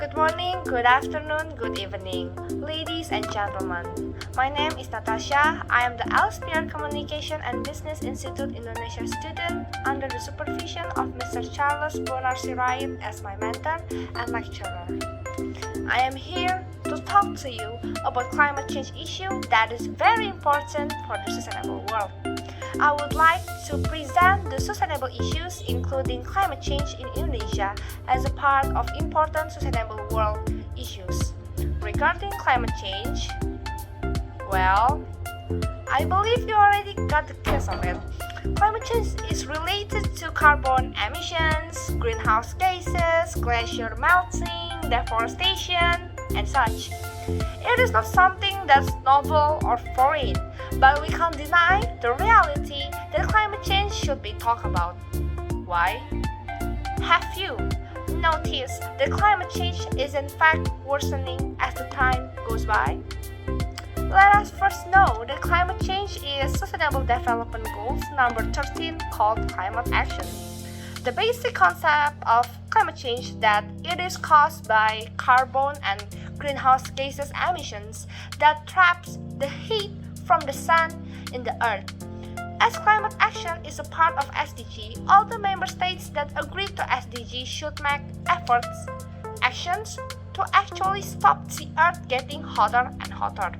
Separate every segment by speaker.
Speaker 1: Good morning, good afternoon, good evening, ladies and gentlemen. My name is Natashya. I am the LSPR Communication and Business Institute Indonesia student under the supervision of Mr. Charles Bonar Sirait as my mentor and lecturer. I am here to talk to you about climate change issue that is very important for the sustainable world. I would like to present the sustainable issues including climate change in Indonesia as a part of important sustainable world issues. Regarding climate change, well, I believe you already got the gist of it. Climate change is related to carbon emissions, greenhouse gases, glacier melting, deforestation, and such. It is not something that's novel or foreign, but we can't deny the reality that climate change should be talked about. Why? Have you noticed that climate change is in fact worsening as the time goes by? Let us first know that climate change is Sustainable Development Goals number 13 called climate action. The basic concept of climate change that it is caused by carbon and greenhouse gases emissions that traps the heat from the sun in the earth. As climate action is a part of SDG, all the member states that agree to SDG should make actions to actually stop the earth getting hotter and hotter.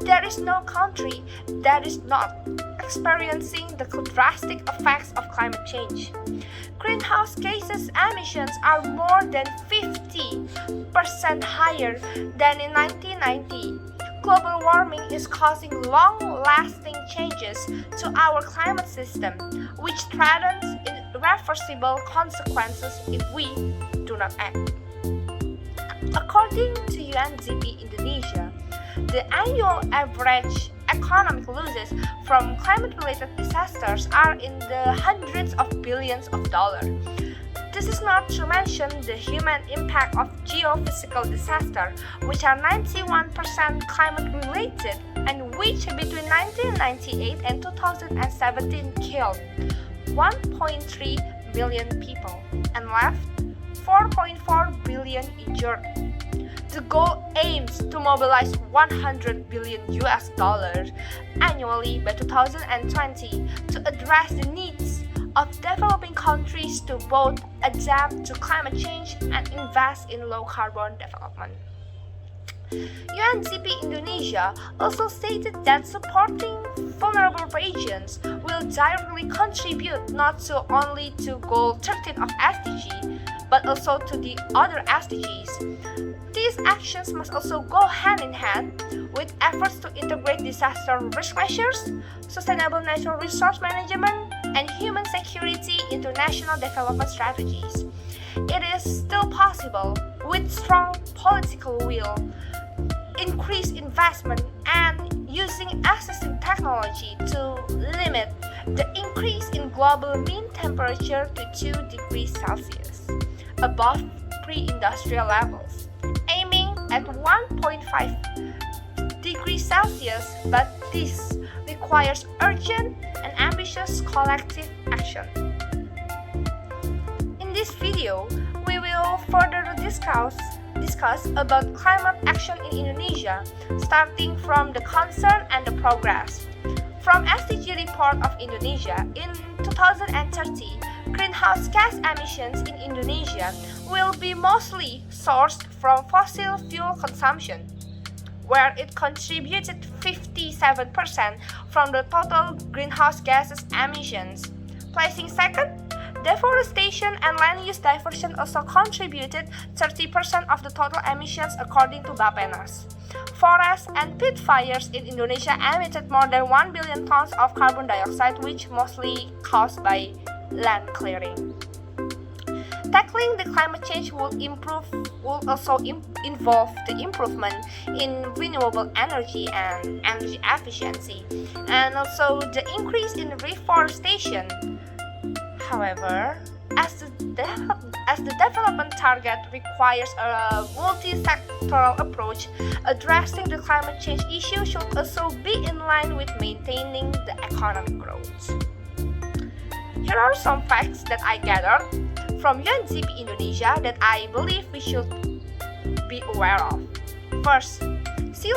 Speaker 1: There is no country that is not experiencing the drastic effects of climate change. Greenhouse gases emissions are more than 50% higher than in 1990. Global warming is causing long-lasting changes to our climate system, which threatens irreversible consequences if we do not act. According to UNDP Indonesia, the annual average economic losses from climate-related disasters are in the hundreds of billions of dollars. This is not to mention the human impact of geophysical disaster, which are 91% climate-related and which between 1998 and 2017 killed 1.3 billion people and left 4.4 billion injured. The goal aims to mobilize $100 billion annually by 2020 to address the needs of developing countries to both adapt to climate change and invest in low-carbon development. UNDP Indonesia also stated that supporting vulnerable regions will directly contribute not only to Goal 13 of SDG, but also to the other SDGs. These actions must also go hand in hand with efforts to integrate disaster risk measures, sustainable natural resource management, and human security into national development strategies. It is still possible, with strong political will, increased investment, and using existing technology to limit the increase in global mean temperature to 2 degrees Celsius, above pre-industrial levels, aiming at 1.5 degrees Celsius, but this requires urgent and ambitious collective action. In this video, we will further discuss about climate action in Indonesia, starting from the concern and the progress. From SDG report of Indonesia, in 2030, greenhouse gas emissions in Indonesia will be mostly sourced from fossil fuel consumption, where it contributed 57% from the total greenhouse gases emissions. Placing second, deforestation and land use diversion also contributed 30% of the total emissions according to Bappenas. Forests and pit fires in Indonesia emitted more than 1 billion tons of carbon dioxide, which mostly caused by land clearing. Tackling the climate change will also involve the improvement in renewable energy and energy efficiency, and also the increase in reforestation. However, as the development target requires a multi-sectoral approach, addressing the climate change issue should also be in line with maintaining the economic growth. Here are some facts that I gathered. from UNCP Indonesia that I believe we should be aware of. First, sea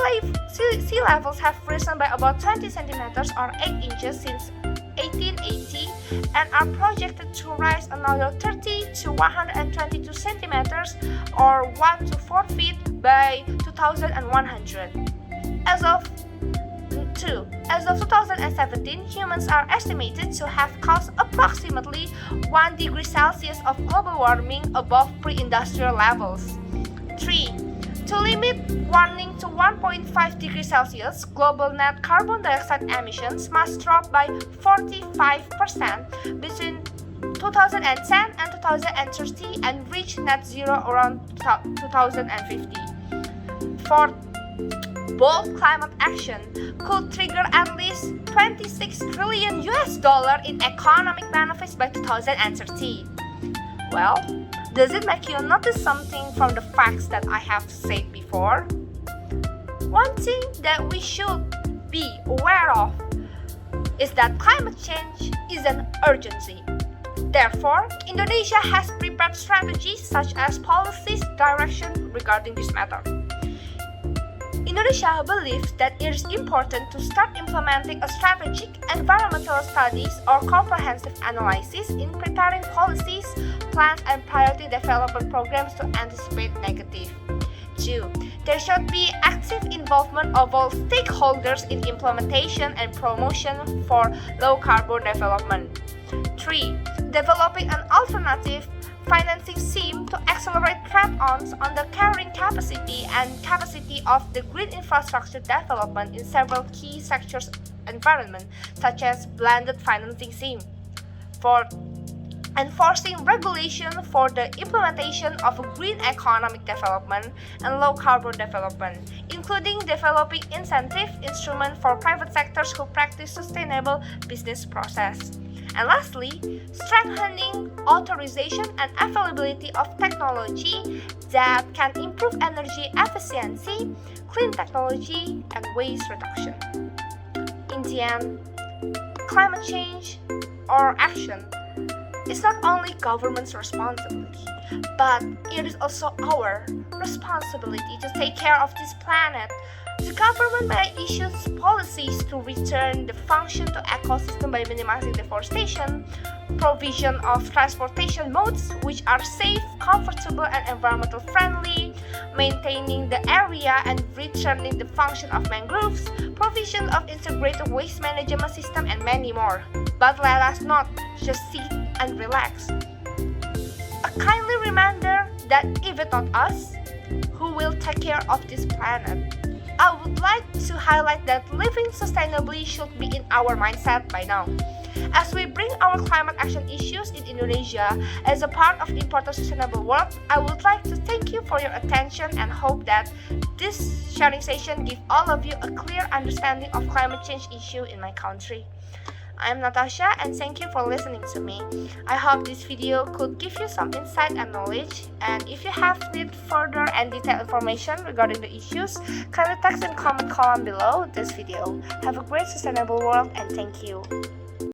Speaker 1: levels have risen by about 20 centimeters or 8 inches since 1880 and are projected to rise another 30 to 122 centimeters or 1 to 4 feet by 2100. As of 2017, humans are estimated to have caused approximately 1 degree Celsius of global warming above pre-industrial levels. 3. To limit warming to 1.5 degrees Celsius, global net carbon dioxide emissions must drop by 45% between 2010 and 2030 and reach net zero around 2050. 4. Bold climate action could trigger at least $26 trillion in economic benefits by 2030. Well, does it make you notice something from the facts that I have said before? One thing that we should be aware of is that climate change is an urgency. Therefore, Indonesia has prepared strategies such as policies direction regarding this matter. Indonesia believes that it is important to start implementing a strategic environmental studies or comprehensive analysis in preparing policies, plans, and priority development programs to anticipate negative. 2. There should be active involvement of all stakeholders in implementation and promotion for low-carbon development. 3. Developing an alternative financing scheme to accelerate trade-ons on the carrying capacity of the green infrastructure development in several key sectors environment, such as blended financing scheme. 4. Enforcing regulation for the implementation of a green economic development and low-carbon development, including developing incentive instruments for private sectors who practice sustainable business process. And lastly, strengthening authorization and availability of technology that can improve energy efficiency, clean technology, and waste reduction. In the end, climate change or action is not only government's responsibility, but it is also our responsibility to take care of this planet. The government may issue policies to return the function to ecosystem by minimizing deforestation, provision of transportation modes which are safe, comfortable, and environmental friendly, maintaining the area and returning the function of mangroves, provision of integrated waste management system, and many more. But let us not just sit and relax. A kindly reminder that if it's not us, who will take care of this planet? I would like to highlight that living sustainably should be in our mindset by now. As we bring our climate action issues in Indonesia as a part of important sustainable work, I would like to thank you for your attention and hope that this sharing session gives all of you a clear understanding of climate change issue in my country. I'm Natashya and thank you for listening to me. I hope this video could give you some insight and knowledge, and if you have need further and detailed information regarding the issues, kindly text and comment column below this video. Have a great sustainable world and thank you.